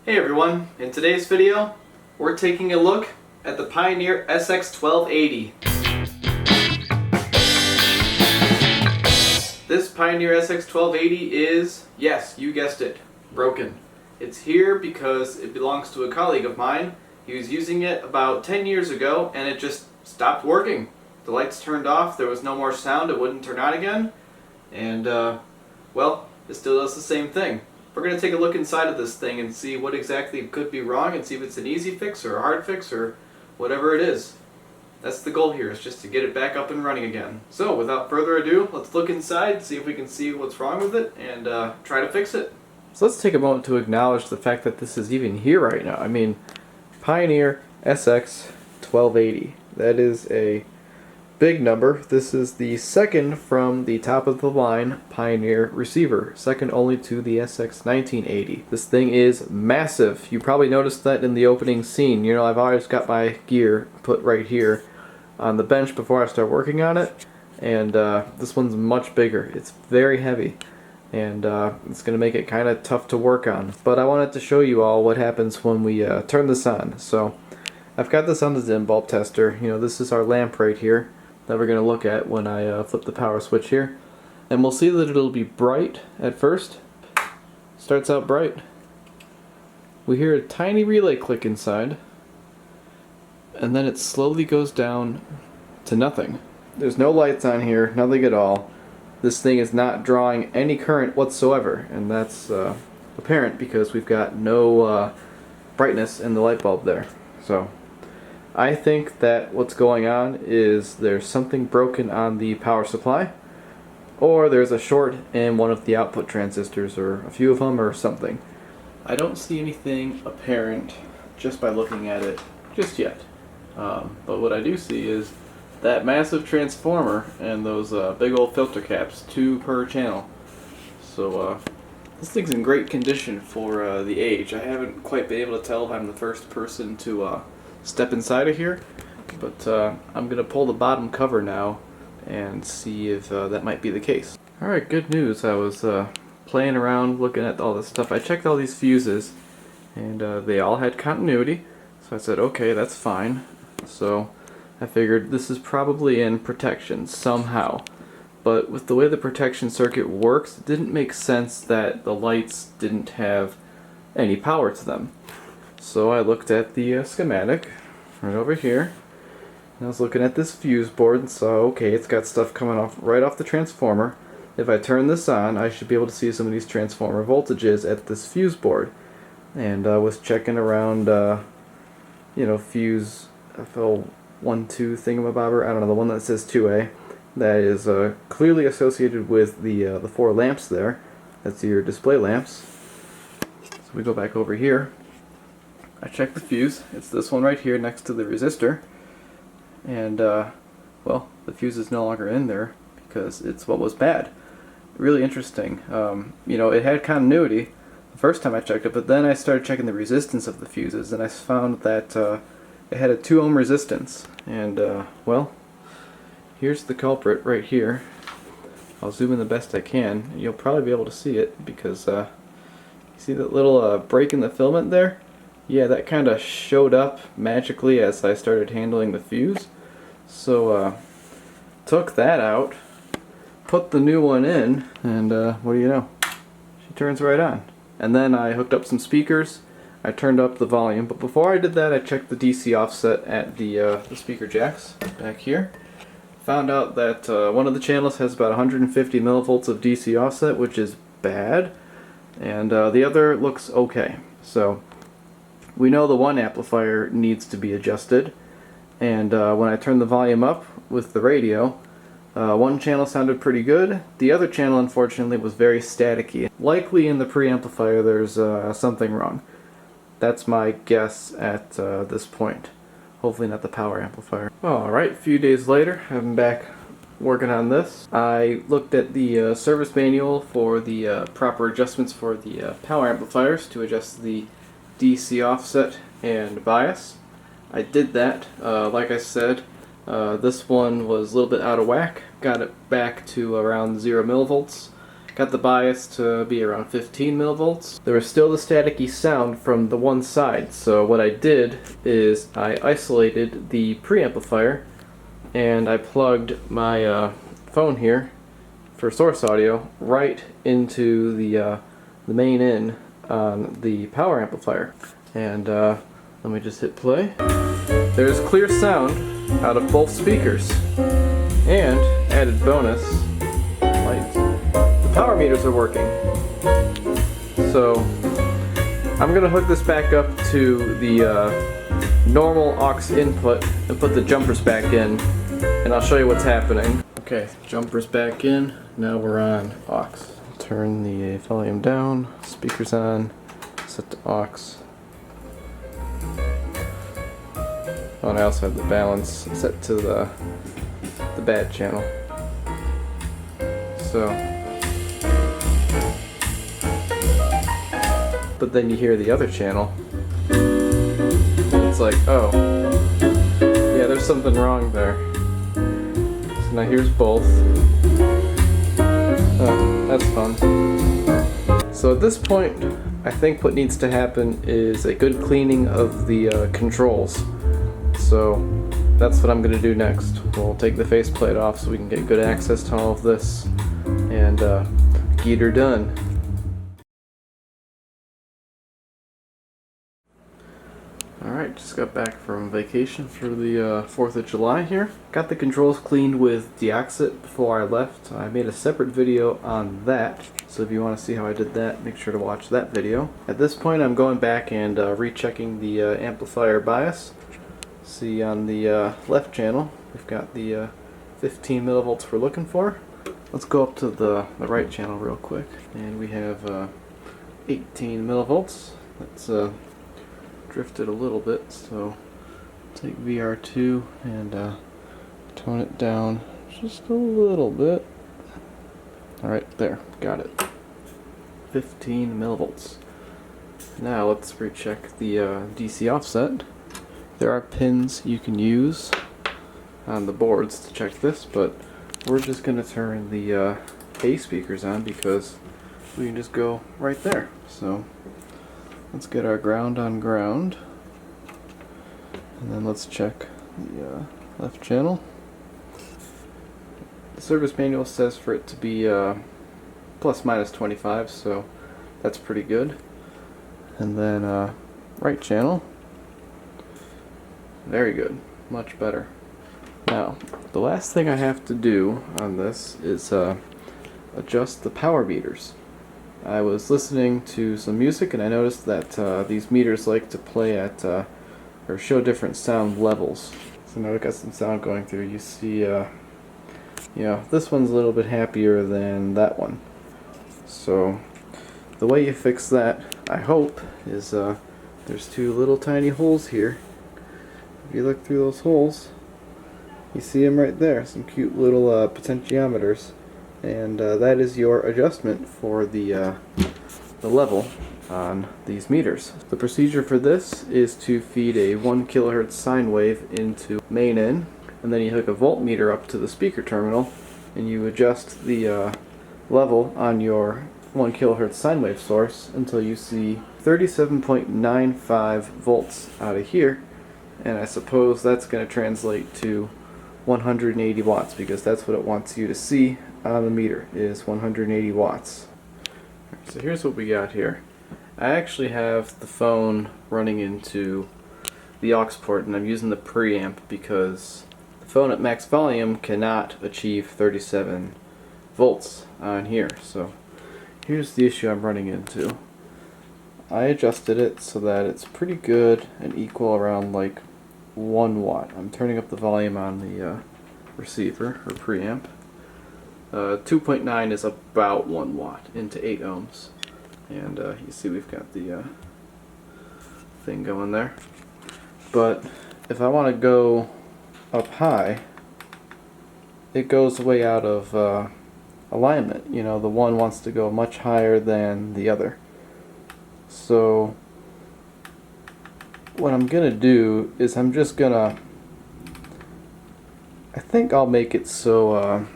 Hey everyone, in today's video we're taking a look at the Pioneer SX-1280. This Pioneer SX-1280 is, yes, you guessed it, broken. It's here because it belongs to a colleague of mine. He was using it about 10 years ago and it just stopped working. The lights turned off, there was no more sound, it wouldn't turn on again, and well, it still does the same thing. We're going to take a look inside of this thing and see what exactly could be wrong and see if it's an easy fix or a hard fix or whatever it is. That's the goal here, is just to get it back up and running again. So without further ado, let's look inside, see if we can see what's wrong with it, and try to fix it. So let's take a moment to acknowledge the fact that this is even here right now. I mean, Pioneer SX-1280. That is a big number. This is the second from the top of the line Pioneer receiver, second only to the SX-1980. This thing is massive. You probably noticed that in the opening scene. You know, I've always got my gear put right here on the bench before I start working on it, and this one's much bigger. It's very heavy, and it's going to make it kind of tough to work on. But I wanted to show you all what happens when we turn this on. So I've got this on the dim bulb tester. You know, this is our lamp right here that we're going to look at when I flip the power switch here. And we'll see that it'll be bright at first. Starts out bright. We hear a tiny relay click inside, and then it slowly goes down to nothing. There's no lights on here, nothing at all. This thing is not drawing any current whatsoever, and that's apparent because we've got no brightness in the light bulb there. So I think that what's going on is there's something broken on the power supply, or there's a short in one of the output transistors, or a few of them, or something. I don't see anything apparent just by looking at it just yet. But what I do see is that massive transformer and those big old filter caps, 2 per channel. So this thing's in great condition for the age. I haven't quite been able to tell if I'm the first person to step inside of here, but I'm gonna pull the bottom cover now and see if that might be the case. Alright, good news. I was playing around looking at all this stuff. I checked all these fuses and they all had continuity, so I said okay, that's fine. So I figured this is probably in protection somehow, but with the way the protection circuit works, it didn't make sense that the lights didn't have any power to them. So I looked at the schematic right over here, and I was looking at this fuse board and saw, okay, it's got stuff coming off right off the transformer. If I turn this on, I should be able to see some of these transformer voltages at this fuse board. And I was checking around, you know, fuse FL12 thingamabobber, I don't know, the one that says 2A, that is clearly associated with the 4 lamps there. That's your display lamps. So we go back over here. I checked the fuse. It's this one right here next to the resistor, and well, the fuse is no longer in there because it's what was bad. Really interesting. You know, it had continuity the first time I checked it, but then I started checking the resistance of the fuses, and I found that it had a 2 ohm resistance, and well, here's the culprit right here. I'll zoom in the best I can. You'll probably be able to see it because you see that little break in the filament there? Yeah, that kind of showed up magically as I started handling the fuse. So took that out, put the new one in, and what do you know? She turns right on. And then I hooked up some speakers. I turned up the volume, but before I did that I checked the DC offset at the speaker jacks back here. Found out that one of the channels has about 150 millivolts of DC offset, which is bad, and the other looks okay. So we know the one amplifier needs to be adjusted, and when I turned the volume up with the radio, one channel sounded pretty good. The other channel, unfortunately, was very staticky. Likely in the preamplifier there's something wrong. That's my guess at this point. Hopefully not the power amplifier. Alright, a few days later, I'm back working on this. I looked at the service manual for the proper adjustments for the power amplifiers to adjust the DC offset and bias. I did that. Like I said, this one was a little bit out of whack. Got it back to around 0 millivolts, Got the bias to be around 15 millivolts. There was still the staticky sound from the one side, so what I did is I isolated the preamplifier and I plugged my phone here for source audio right into the main in on the power amplifier. And let me just hit play. There's clear sound out of both speakers. And, added bonus, lights. The power meters are working. So, I'm going to hook this back up to the normal aux input and put the jumpers back in, and I'll show you what's happening. Okay, jumpers back in, now we're on aux. Turn the volume down, speakers on, set to aux. Oh, and I also have the balance set to the bad channel. So, but then you hear the other channel. It's like, oh, yeah, there's something wrong there. So now here's both. Oh, that's fun. So at this point, I think what needs to happen is a good cleaning of the controls. So that's what I'm going to do next. We'll take the faceplate off so we can get good access to all of this and get her done. Alright, just got back from vacation for the 4th of July here. Got the controls cleaned with deoxit before I left. I made a separate video on that, so if you want to see how I did that, make sure to watch that video. At this point I'm going back and rechecking the amplifier bias. See, on the left channel we've got the 15 millivolts we're looking for. Let's go up to the right channel real quick, and we have 18 millivolts. Let's drifted a little bit, so take VR2 and tone it down just a little bit. Alright, there, got it. 15 millivolts. Now let's recheck the DC offset. There are pins you can use on the boards to check this, but we're just going to turn the A speakers on because we can just go right there. So let's get our ground on ground, and then let's check the left channel. The service manual says for it to be plus minus 25, so that's pretty good. And then right channel, very good, much better. Now, the last thing I have to do on this is adjust the power meters. I was listening to some music and I noticed that these meters like to play at or show different sound levels. So now we've got some sound going through. You see, you know, this one's a little bit happier than that one. So the way you fix that, I hope, is there's two little tiny holes here. If you look through those holes, you see them right there, some cute little potentiometers. And that is your adjustment for the level on these meters. The procedure for this is to feed a 1 kilohertz sine wave into main in, and then you hook a voltmeter up to the speaker terminal, and you adjust the level on your 1 kilohertz sine wave source until you see 37.95 volts out of here, and I suppose that's going to translate to 180 watts because that's what it wants you to see on the meter, is 180 watts. So here's what we got here. I actually have the phone running into the aux port, and I'm using the preamp because the phone at max volume cannot achieve 37 volts on here. So here's the issue I'm running into. I adjusted it so that it's pretty good and equal around like 1 watt. I'm turning up the volume on the receiver or preamp. 2.9 is about 1 watt into 8 ohms, and you see we've got the thing going there. But if I want to go up high, it goes way out of alignment. You know, the one wants to go much higher than the other. So what I'm gonna do is I'm just gonna, I think I'll make it so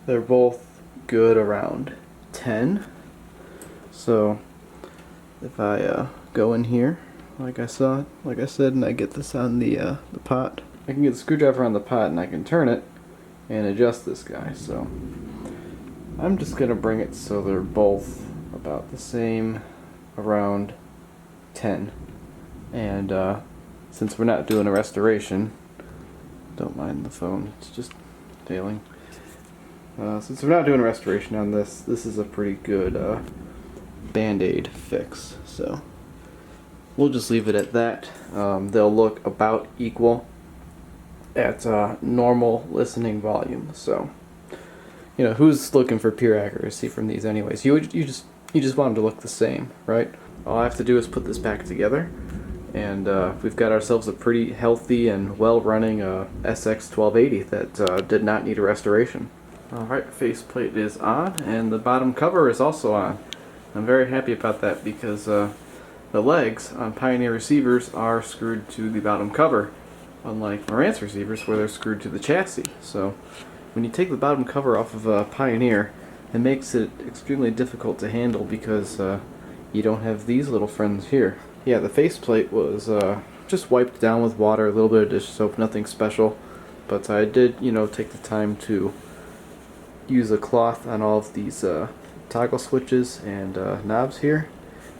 they're both good around 10. So if I go in here, like I said, and I get this on the pot, I can get the screwdriver on the pot and I can turn it and adjust this guy. So I'm just gonna bring it so they're both about the same, around 10. And since we're not doing a restoration, don't mind the phone, it's just failing. Since we're not doing a restoration on this, this is a pretty good band-aid fix. So we'll just leave it at that. They'll look about equal at normal listening volume. So, you know, who's looking for pure accuracy from these anyways? You just want them to look the same, right? All I have to do is put this back together, and we've got ourselves a pretty healthy and well-running SX-1280 that did not need a restoration. Alright, faceplate is on, and the bottom cover is also on. I'm very happy about that because the legs on Pioneer receivers are screwed to the bottom cover, unlike Marantz receivers where they're screwed to the chassis. So when you take the bottom cover off of a Pioneer, it makes it extremely difficult to handle because you don't have these little friends here. Yeah, the faceplate was just wiped down with water, a little bit of dish soap, nothing special. But I did, you know, take the time to use a cloth on all of these toggle switches and knobs here.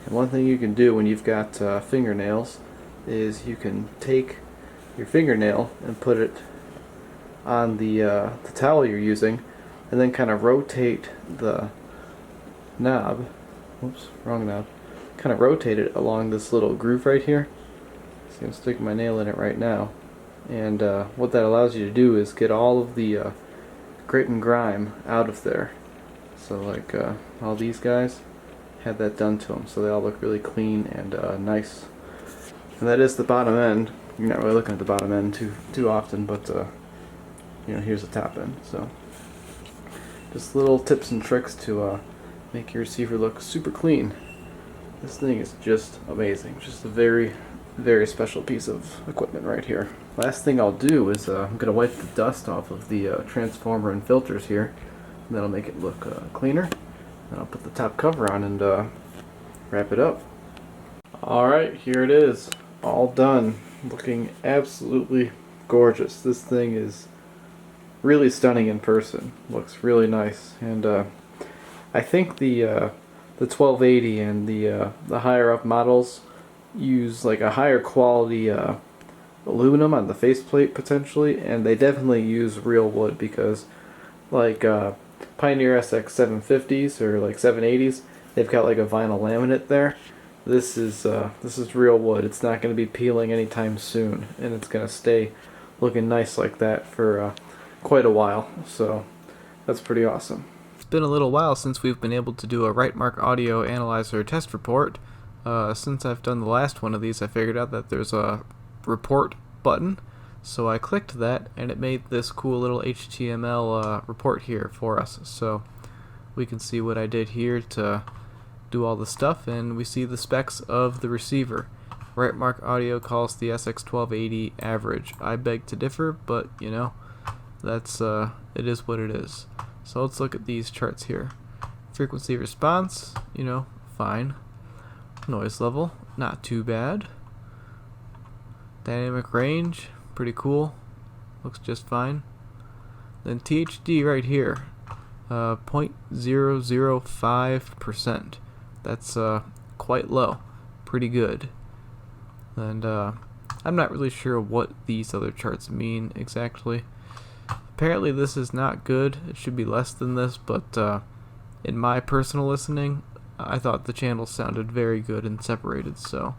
And one thing you can do when you've got fingernails is you can take your fingernail and put it on the towel you're using, and then kind of rotate the knob. Oops, wrong knob. Kind of rotate it along this little groove right here. See, I'm sticking my nail in it right now. And what that allows you to do is get all of the grit and grime out of there. So like all these guys had that done to them, so they all look really clean and nice. And that is the bottom end. You're not really looking at the bottom end too often, but you know, here's the top end. So just little tips and tricks to make your receiver look super clean. This thing is just amazing. Just a very, very special piece of equipment right here. Last thing I'll do is I'm going to wipe the dust off of the transformer and filters here, and that'll make it look cleaner. And I'll put the top cover on and wrap it up. Alright, here it is. All done. Looking absolutely gorgeous. This thing is really stunning in person. Looks really nice. And I think the 1280 and the higher up models use like a higher quality aluminum on the faceplate potentially, and they definitely use real wood because like Pioneer SX-750s or like 780s, they've got like a vinyl laminate there. This is real wood. It's not going to be peeling anytime soon, and it's going to stay looking nice like that for quite a while. So that's pretty awesome. It's been a little while since we've been able to do a Rightmark Audio Analyzer test report. Since I've done the last one of these, I figured out that there's a report button, so I clicked that and it made this cool little HTML report here for us. So we can see what I did here to do all the stuff, and we see the specs of the receiver. Rightmark Audio calls the SX-1280 average. I beg to differ, but you know, that's it is what it is. So let's look at these charts here. Frequency response, you know, fine. Noise level, not too bad. Dynamic range, pretty cool. Looks just fine. Then THD right here, 0.005%. That's quite low. Pretty good. And I'm not really sure what these other charts mean exactly. Apparently this is not good. It should be less than this, but in my personal listening, I thought the channels sounded very good and separated, so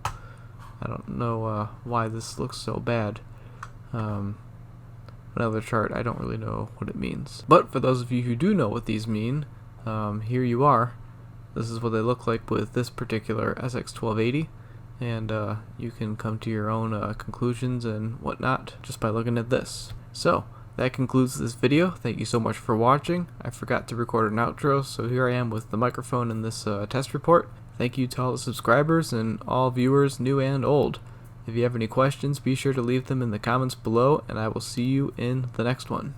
I don't know why this looks so bad. Another chart, I don't really know what it means. But for those of you who do know what these mean, here you are. This is what they look like with this particular SX-1280, and you can come to your own conclusions and whatnot just by looking at this. So that concludes this video. Thank you so much for watching. I forgot to record an outro, so here I am with the microphone in this test report. Thank you to all the subscribers and all viewers, new and old. If you have any questions, be sure to leave them in the comments below, and I will see you in the next one.